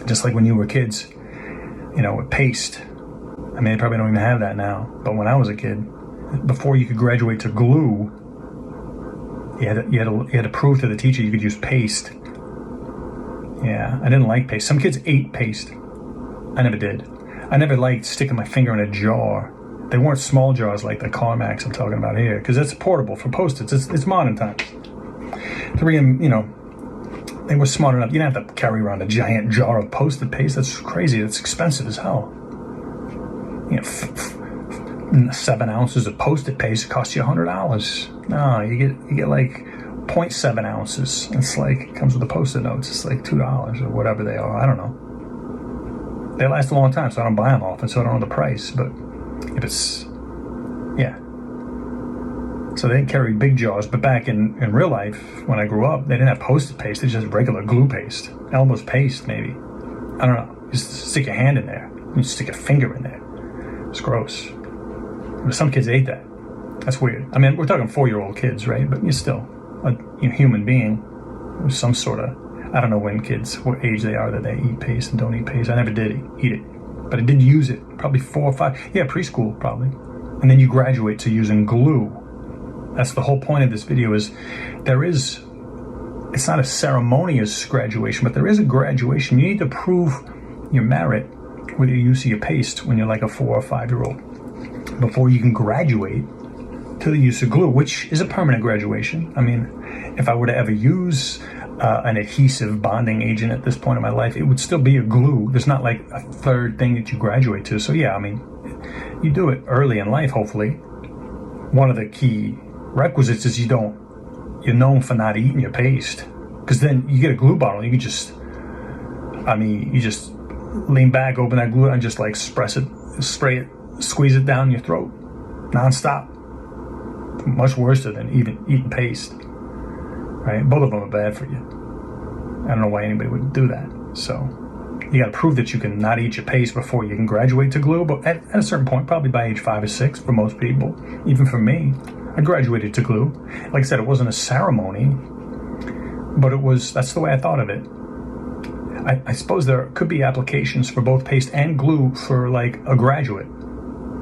Just like when you were kids, you know, with paste. I mean, they probably don't even have that now. But when I was a kid, before you could graduate to glue, you had to prove to the teacher you could use paste. Yeah, I didn't like paste. Some kids ate paste. I never did. I never liked sticking my finger in a jar. They weren't small jars like the Carmax I'm talking about here, because it's portable for Post-its. It's modern times. You know, they were smart enough. You didn't have to carry around a giant jar of Post-it paste. That's crazy. That's expensive as hell. You know, 7 ounces of Post-it paste costs you $100. No, you get like 0.7 ounces. It's like, it comes with the Post-it notes. It's like $2 or whatever they are. I don't know. They last a long time, so I don't buy them often, so I don't know the price. But if it's, yeah. So they didn't carry big jars. But back in real life, when I grew up, they didn't have Post-it paste. They just had regular glue paste. Elmer's paste, maybe. I don't know. Just stick your hand in there. You stick your finger in there. It's gross. But some kids ate that. That's weird. I mean, we're talking 4-year-old kids, right? But you're still a human being with some sort of, I don't know what age they are that they eat paste and don't eat paste. I never did eat it. But I did use it, probably 4 or 5. Yeah, preschool, probably. And then you graduate to using glue. That's the whole point of this video is it's not a ceremonious graduation, but there is a graduation. You need to prove your merit with your use of your paste when you're like a 4 or 5-year-old before you can graduate to the use of glue, which is a permanent graduation. I mean, if I were to ever use an adhesive bonding agent at this point in my life, it would still be a glue. There's not like a third thing that you graduate to. So yeah, I mean, you do it early in life, hopefully. One of the key requisites is you're known for not eating your paste, because then you get a glue bottle, you just lean back, open that glue, and just like spray it, squeeze it down your throat, non-stop. Much worse than even eating paste, right? Both of them are bad for you. I don't know why anybody would do that. So you got to prove that you can not eat your paste before you can graduate to glue. But at a certain point, probably by age 5 or 6 for most people, even for me, I graduated to glue. Like I said, it wasn't a ceremony, but that's the way I thought of it. I suppose there could be applications for both paste and glue for like a graduate.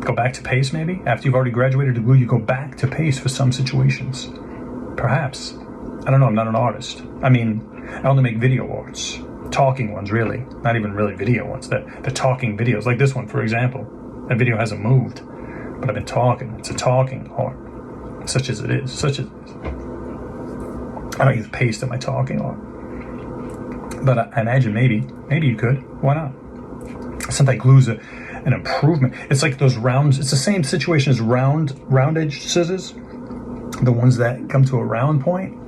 Go back to paste maybe? After you've already graduated to glue, you go back to paste for some situations. Perhaps. I don't know, I'm not an artist. I mean, I only make video arts. Talking ones, really. Not even really video ones. The talking videos, like this one, for example. That video hasn't moved, but I've been talking. It's a talking art. Such as it is. I don't use paste in my talking art. But I imagine maybe you could. Why not? Something like glue's an improvement. It's like those rounds. It's the same situation as round edge scissors. The ones that come to a round point,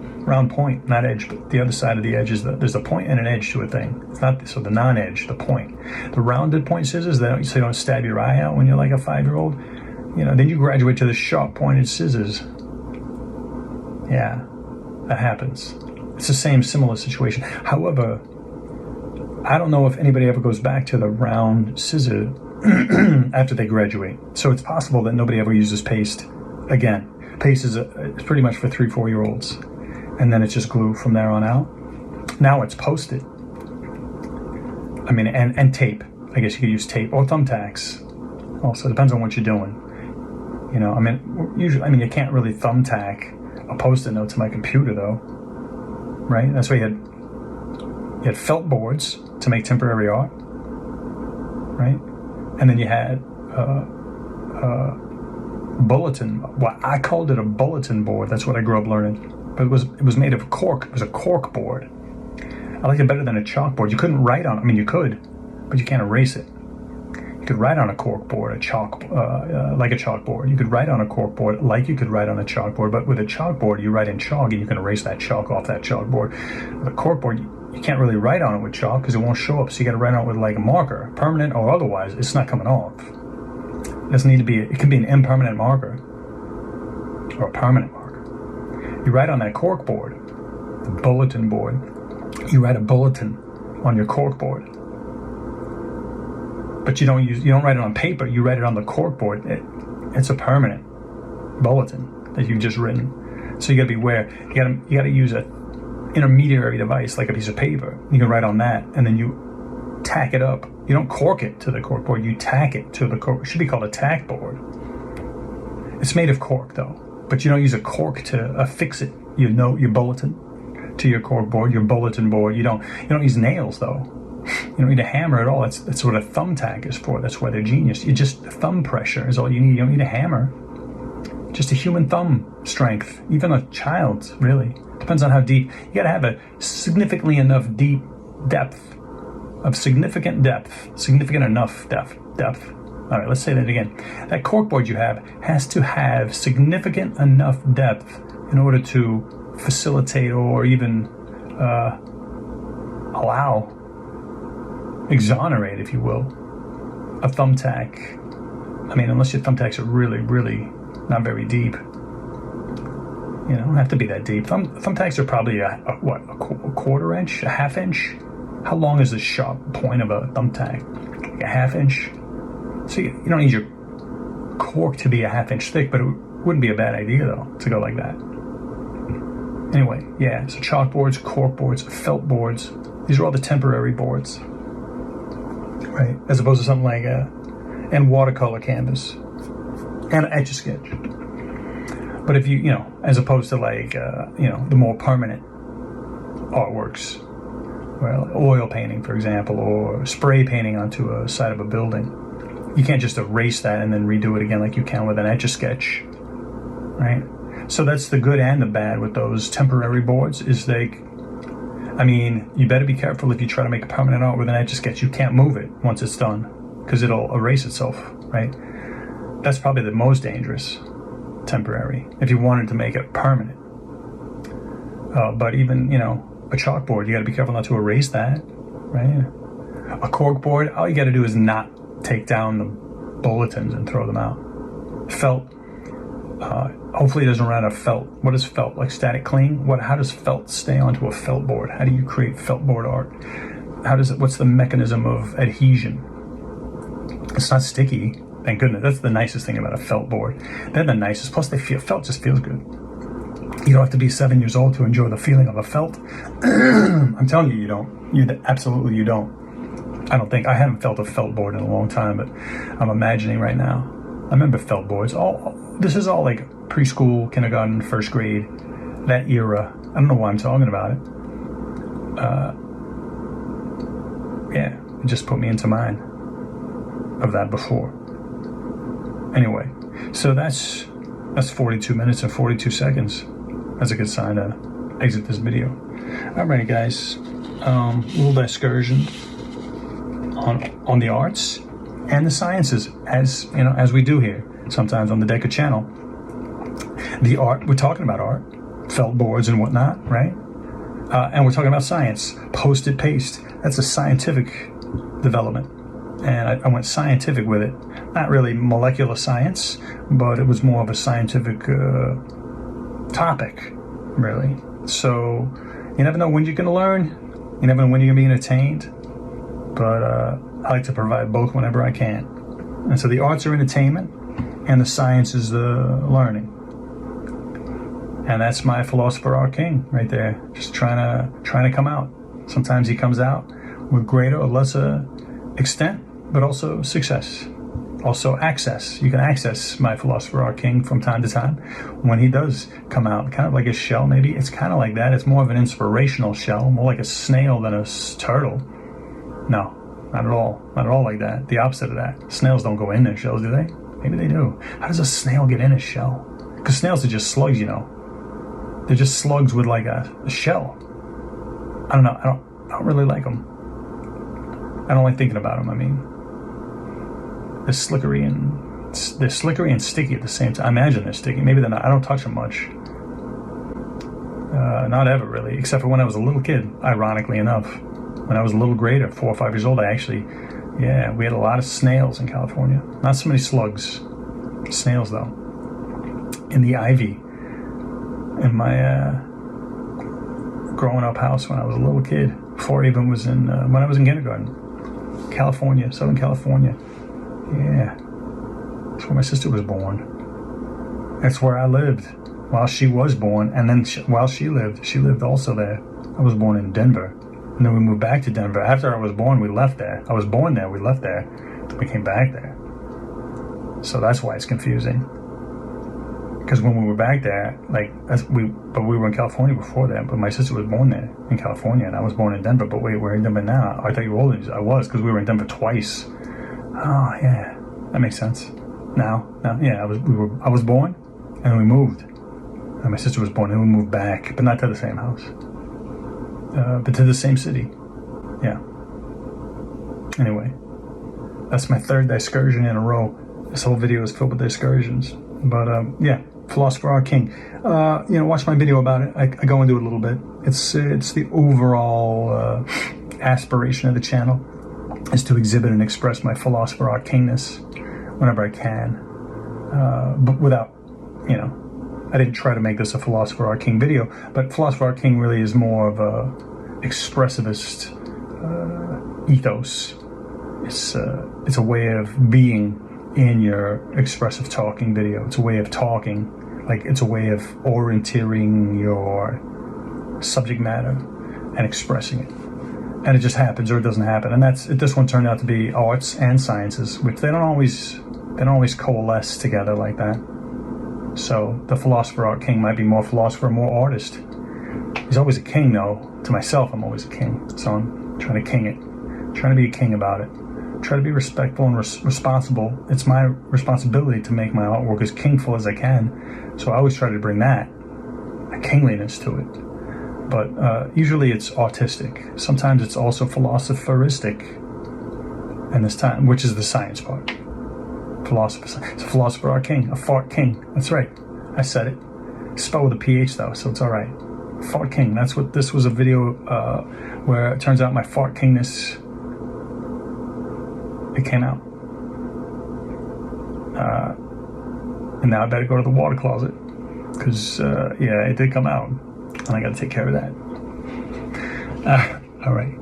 not edge, but the other side of the edge is there's a point and an edge to a thing. It's not so the non-edge, the point. The rounded point scissors, so you don't stab your eye out when you're like a 5-year-old. You know, then you graduate to the sharp pointed scissors. Yeah, that happens. It's the same similar situation. However, I don't know if anybody ever goes back to the round scissor after they graduate. So it's possible that nobody ever uses paste again. Paste is pretty much for 3-4-year-olds. And then it's just glue from there on out. Now it's Post-it. I mean, and tape. I guess you could use tape or thumbtacks. Also, depends on what you're doing. You know, I mean, you can't really thumbtack a Post-it note to my computer though. Right? That's why you had felt boards to make temporary art. Right? And then you had bulletin. Well, I called it a bulletin board. That's what I grew up learning. But it was made of cork. It was a cork board. I liked it better than a chalkboard. You couldn't write on it. I mean, you could, but you can't erase it. You could write on a cork board, like a chalkboard. You could write on a cork board like you could write on a chalkboard. But with a chalkboard, you write in chalk and you can erase that chalk off that chalkboard. With a cork board, you can't really write on it with chalk because it won't show up. So you got to write on it with like a marker, permanent or otherwise. It's not coming off. It doesn't need to be. It can be an impermanent marker or a permanent marker. You write on that cork board, the bulletin board. You write a bulletin on your cork board. But you don't write it on paper, you write it on the cork board. It's a permanent bulletin that you've just written. So you gotta beware. You gotta use an intermediary device like a piece of paper. You can write on that, and then you tack it up. You don't cork it to the cork board, you tack it to the cork. It should be called a tack board. It's made of cork though, but you don't use a cork to affix it. You know, your bulletin to your cork board, your bulletin board. You don't use nails though. You don't need a hammer at all. That's what a thumbtack is for. That's why they're genius. You just, thumb pressure is all you need. You don't need a hammer. Just a human thumb strength. Even a child's, really. Depends on how deep. You gotta have a significantly enough deep depth. Of significant depth. Significant enough depth. All right, let's say that again. That corkboard you have has to have significant enough depth in order to facilitate or even exonerate, if you will, a thumbtack. I mean, unless your thumbtacks are really, really not very deep. You know, don't have to be that deep. Thumbtacks are probably a quarter inch, a half inch. How long is the sharp point of a thumbtack? Like a half inch. So you don't need your cork to be a half inch thick, but it wouldn't be a bad idea though to go like that. Anyway, yeah. So chalkboards, cork boards, felt boards. These are all the temporary boards, right? As opposed to something like and watercolor canvas and an Etch-a-Sketch. But if you know, as opposed to like the more permanent artworks, well, oil painting, for example, or spray painting onto a side of a building, you can't just erase that and then redo it again like you can with an Etch-a-Sketch, right? So that's the good and the bad with those temporary boards. Is I mean, you better be careful if you try to make a permanent art with an Etch-a-Sketch. You can't move it once it's done because it'll erase itself, right? That's probably the most dangerous, temporary, if you wanted to make it permanent. But even, a chalkboard, you got to be careful not to erase that, right? A cork board, all you got to do is not take down the bulletins and throw them out. Felt, hopefully it doesn't run out of felt. What is felt? Like static cling? How does felt stay onto a felt board? How do you create felt board art? What's the mechanism of adhesion? It's not sticky, thank goodness. That's the nicest thing about a felt board. They're the nicest, plus felt just feels good. You don't have to be 7 years old to enjoy the feeling of a felt. I'm telling you, you don't. Absolutely you don't. I don't think. I haven't felt a felt board in a long time, but I'm imagining right now. I remember felt boards. This is all like preschool, kindergarten, first grade, that era. I don't know why I'm talking about it. Yeah, it just put me into mind of that before. Anyway, so that's 42 minutes and 42 seconds. That's a good sign to exit this video. All right, guys. Little discursion on the arts and the sciences, as we do here sometimes on the Deckard channel. The art, we're talking about art, felt boards and whatnot, right? And we're talking about science, post-it paste. That's a scientific development. And I went scientific with it. Not really molecular science, but it was more of a scientific topic, really. So you never know when you're going to learn. You never know when you're going to be entertained. But I like to provide both whenever I can. And so the arts are entertainment, and the science is the learning. And that's my Philosopher-Art-King right there, just trying to come out. Sometimes he comes out with greater or lesser extent, but also success, also access. You can access my Philosopher-Art-King from time to time when he does come out, kind of like a shell maybe. It's kind of like that. It's more of an inspirational shell, more like a snail than a turtle. No, not at all. Not at all like that. The opposite of that. Snails don't go in their shells, do they? Maybe they do. How does a snail get in a shell? Because snails are just slugs, They're just slugs with like a shell. I don't know. I don't really like them. I don't like thinking about them. I mean, they're slickery and sticky at the same time. I imagine they're sticky. Maybe they're not. I don't touch them much. Not ever really, except for when I was a little kid. Ironically enough, when I was a little greater, 4 or 5 years old, we had a lot of snails in California. Not so many slugs. Snails though. In the ivy. In my growing up house when I was a little kid, before I even was when I was in kindergarten. California, Southern California. Yeah. That's where my sister was born. That's where I lived while she was born. And then while she lived also there. I was born in Denver. And then we moved back to Denver. After I was born, we left there. I was born there, we left there. We came back there. So that's why it's confusing. Because when we were back there, we were in California before that. But my sister was born there in California, and I was born in Denver. But wait, we're in Denver now. I thought you were older. I was, because we were in Denver twice. Oh yeah, that makes sense. Now, yeah, I was born, and we moved. And my sister was born, and we moved back, but not to the same house, but to the same city. Yeah. Anyway, that's my third discursion in a row. This whole video is filled with discursions. But yeah, Philosopher-Art-King. Watch my video about it. I go into it a little bit. It's the overall aspiration of the channel is to exhibit and express my Philosopher-Art-Kingness whenever I can. But without, I didn't try to make this a Philosopher-Art-King video, but Philosopher-Art-King really is more of a expressivist ethos. It's a way of being in your expressive talking video. It's a way of talking, it's a way of orienteering your subject matter and expressing it. And it just happens or it doesn't happen. And this one turned out to be arts and sciences, which they don't always coalesce together like that. So the Philosopher-Art-King might be more philosopher, more artist. He's always a king, though. To myself, I'm always a king. So I'm trying to king it. Trying to be a king about it. Try to be respectful and responsible. It's my responsibility to make my artwork as kingful as I can. So I always try to bring a kingliness to it. But usually it's artistic. Sometimes it's also philosopheristic. And this time, which is the science part. It's a Philosopher-Art-King, a fart king. That's right. I said it. It's spelled with a PH though, so it's all right. Fart king. That's what this was a video where it turns out my fart kingness. It came out. And now I better go to the water closet. Because, it did come out. And I got to take care of that. All right.